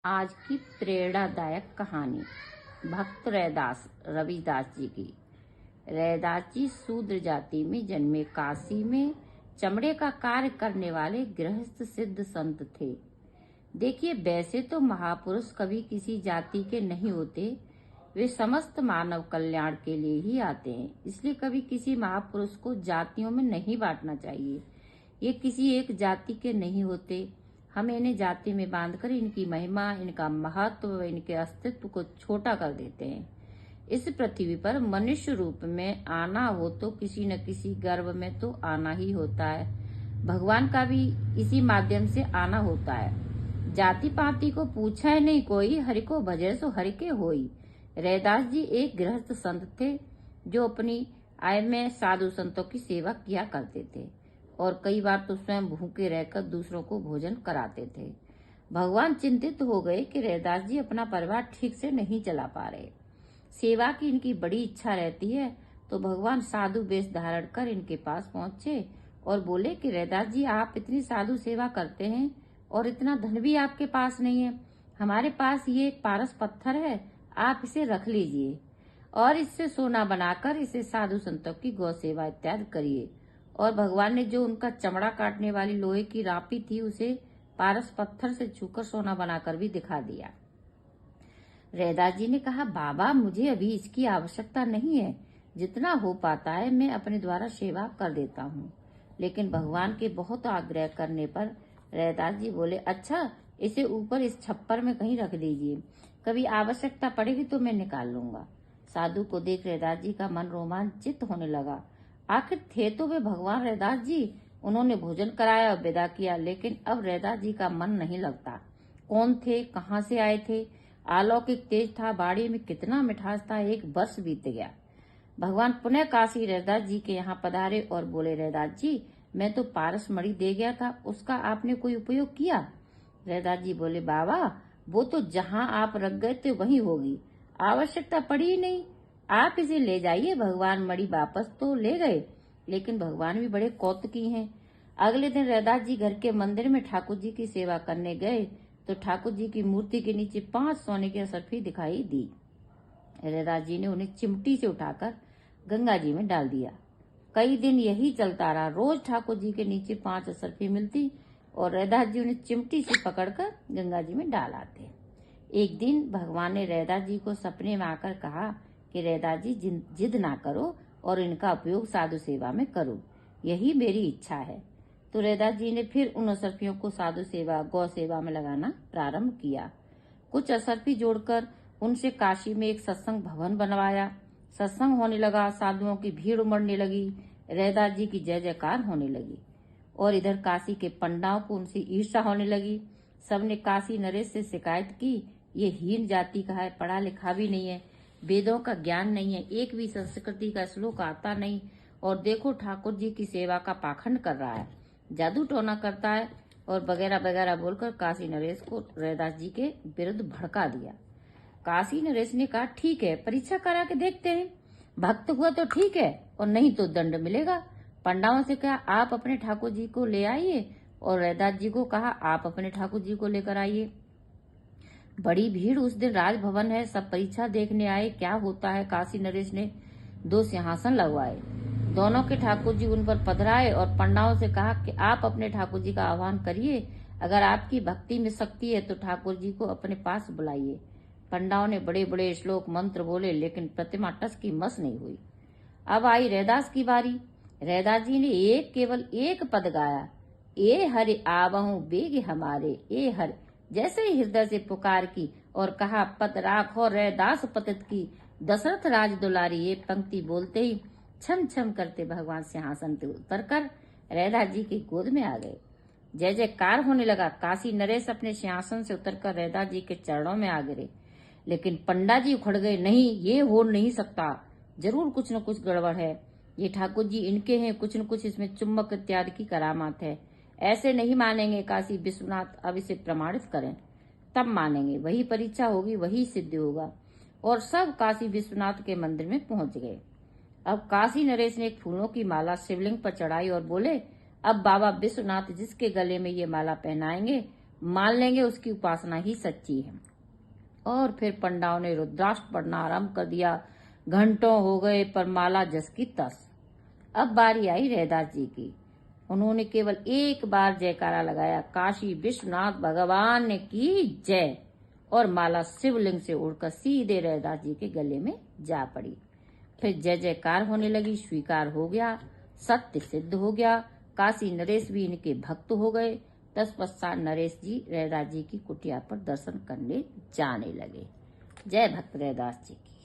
आज की प्रेरणादायक कहानी भक्त रविदास जी की। रैदास जी शूद्र जाति में जन्मे, काशी में चमड़े का कार्य करने वाले गृहस्थ सिद्ध संत थे। देखिए, वैसे तो महापुरुष कभी किसी जाति के नहीं होते, वे समस्त मानव कल्याण के लिए ही आते हैं। इसलिए कभी किसी महापुरुष को जातियों में नहीं बांटना चाहिए। ये किसी एक जाति के नहीं होते। हम इन्हें जाति में बांधकर इनकी महिमा, इनका महत्व, इनके अस्तित्व को छोटा कर देते हैं। इस पृथ्वी पर मनुष्य रूप में आना हो तो किसी न किसी गर्भ में तो आना ही होता है। भगवान का भी इसी माध्यम से आना होता है। जाति पाति को पूछा है नहीं कोई, हरि को भजे सो हरि के होई। रैदास जी एक गृहस्थ संत थे जो अपनी आय में साधु संतों की सेवा किया करते थे और कई बार तो स्वयं भूखे रहकर दूसरों को भोजन कराते थे। भगवान चिंतित हो गए कि रैदास जी अपना परिवार ठीक से नहीं चला पा रहे। सेवा की इनकी बड़ी इच्छा रहती है, तो भगवान साधु वेश धारण कर इनके पास पहुंचे और बोले कि रैदास जी, आप इतनी साधु सेवा करते हैं और इतना धन भी आपके पास नहीं है। हमारे पास ये एक पारस पत्थर है, आप इसे रख लीजिए और इससे सोना बनाकर इसे साधु संतों की गौ सेवा इत्यादि करिए। और भगवान ने जो उनका चमड़ा काटने वाली लोहे की रापी थी, उसे पारस पत्थर से छूकर सोना बनाकर भी दिखा दिया। रैदास जी ने कहा, बाबा, मुझे अभी इसकी आवश्यकता नहीं है। जितना हो पाता है मैं अपने द्वारा सेवा कर देता हूँ। लेकिन भगवान के बहुत आग्रह करने पर रैदास जी बोले, अच्छा, इसे ऊपर इस छप्पर में कहीं रख दीजिए, कभी आवश्यकता पड़ेगी तो मैं निकाल लूंगा। साधु को देख रैदास जी का मन रोमांचित होने लगा। आखिर थे तो वे भगवान रैदास जी। उन्होंने भोजन कराया और विदा किया, लेकिन अब रैदास जी का मन नहीं लगता। कौन थे, कहाँ से आए थे? अलौकिक तेज था, बाड़ी में कितना मिठास था। एक वर्ष बीत गया। भगवान पुनः काशी रैदास जी के यहाँ पधारे और बोले, रैदास जी, मैं तो पारस मणि दे गया था, उसका आपने कोई उपयोग किया? रैदास जी बोले, बाबा, वो तो जहाँ आप रख गए थे वहीं होगी, आवश्यकता पड़ी ही नहीं। आप इसे ले जाइए। भगवान मणि वापस तो ले गए, लेकिन भगवान भी बड़े कौतुकी हैं। अगले दिन रैदास जी घर के मंदिर में ठाकुर जी की सेवा करने गए तो ठाकुर जी की मूर्ति के नीचे 5 सोने की असरफी दिखाई दी। रैदास जी ने उन्हें चिमटी से उठाकर गंगा जी में डाल दिया। कई दिन यही चलता रहा। रोज ठाकुर जी के नीचे 5 असरफी मिलती और रैदास जी उन्हें चिमटी से पकड़कर गंगा जी में डाल आते। एक दिन भगवान ने रैदास जी को सपने में आकर कहा कि रैदास जी, जिद ना करो और इनका उपयोग साधु सेवा में करो, यही मेरी इच्छा है। तो रैदास जी ने फिर उन असरफियों को साधु सेवा, गौ सेवा में लगाना प्रारंभ किया। कुछ असरफी जोड़कर उनसे काशी में एक सत्संग भवन बनवाया। सत्संग होने लगा, साधुओं की भीड़ उमड़ने लगी, रैदास जी की जय जयकार होने लगी। और इधर काशी के पंडाओं को उनसे ईर्ष्या होने लगी। सबने काशी नरेश से शिकायत की, ये हीन जाति का है, पढ़ा लिखा भी नहीं है, वेदों का ज्ञान नहीं है, एक भी संस्कृति का श्लोक आता नहीं, और देखो ठाकुर जी की सेवा का पाखंड कर रहा है, जादू टोना करता है, और वगैरह वगैरह बोलकर काशी नरेश को रैदास जी के विरुद्ध भड़का दिया। काशी नरेश ने कहा, ठीक है, परीक्षा करा के देखते हैं, भक्त हुआ तो ठीक है और नहीं तो दंड मिलेगा। पंडाओं से कहा, आप अपने ठाकुर जी को ले आइए, और रैदास जी को कहा, आप अपने ठाकुर जी को लेकर आइए। बड़ी भीड़ उस दिन राजभवन है, सब परीक्षा देखने आए क्या होता है। काशी नरेश ने 2 सिंहासन लगवाए, दोनों के ठाकुर जी उन पर पधराए और पंडाओं से कहा कि आप अपने ठाकुर जी का आह्वान करिए, अगर आपकी भक्ति में शक्ति है तो ठाकुर जी को अपने पास बुलाइए। पंडाओं ने बड़े बड़े श्लोक मंत्र बोले, लेकिन प्रतिमा टस की मस नहीं हुई। अब आई रैदास की बारी। रैदास जी ने केवल एक पद गाया, ए हरि आवहु बेग हमारे, ए हरि। जैसे ही हृदय से पुकार की और कहा, पत राखो रैदास पतित की, दशरथ राज दुलारी। ये पंक्ति बोलते ही छम छम करते भगवान सिंहासन से उतरकर रैदास जी की गोद में आ गए। जय जयकार होने लगा। काशी नरेश अपने सिंहासन से उतरकर रैदास जी के चरणों में आ गिरे, लेकिन पंडा जी उखड़ गए, नहीं, ये हो नहीं सकता, जरूर कुछ न कुछ गड़बड़ है। ये ठाकुर जी इनके हैं, कुछ न कुछ इसमें चुम्बक इत्यादि की करामात है, ऐसे नहीं मानेंगे। काशी विश्वनाथ, अब इसे प्रमाणित करें, तब मानेंगे, वही परीक्षा होगी, वही सिद्ध होगा। और सब काशी विश्वनाथ के मंदिर में पहुंच गए। अब काशी नरेश ने एक फूलों की माला शिवलिंग पर चढ़ाई और बोले, अब बाबा विश्वनाथ जिसके गले में ये माला पहनाएंगे मान लेंगे उसकी उपासना ही सच्ची है। और फिर पंडाओं ने रुद्राष्ट पढ़ना आरंभ कर दिया। घंटों हो गए पर माला जस की तस। अब बारी आई रैदास जी की। उन्होंने केवल एक बार जयकारा लगाया, काशी विश्वनाथ भगवान ने की जय, और माला शिवलिंग से उड़कर सीधे रैदास जी के गले में जा पड़ी। फिर जय जयकार होने लगी। स्वीकार हो गया, सत्य सिद्ध हो गया। काशी नरेश भी इनके भक्त हो गए। तत्पश्चात नरेश जी रैदास जी की कुटिया पर दर्शन करने जाने लगे। जय भक्त रैदास जी की।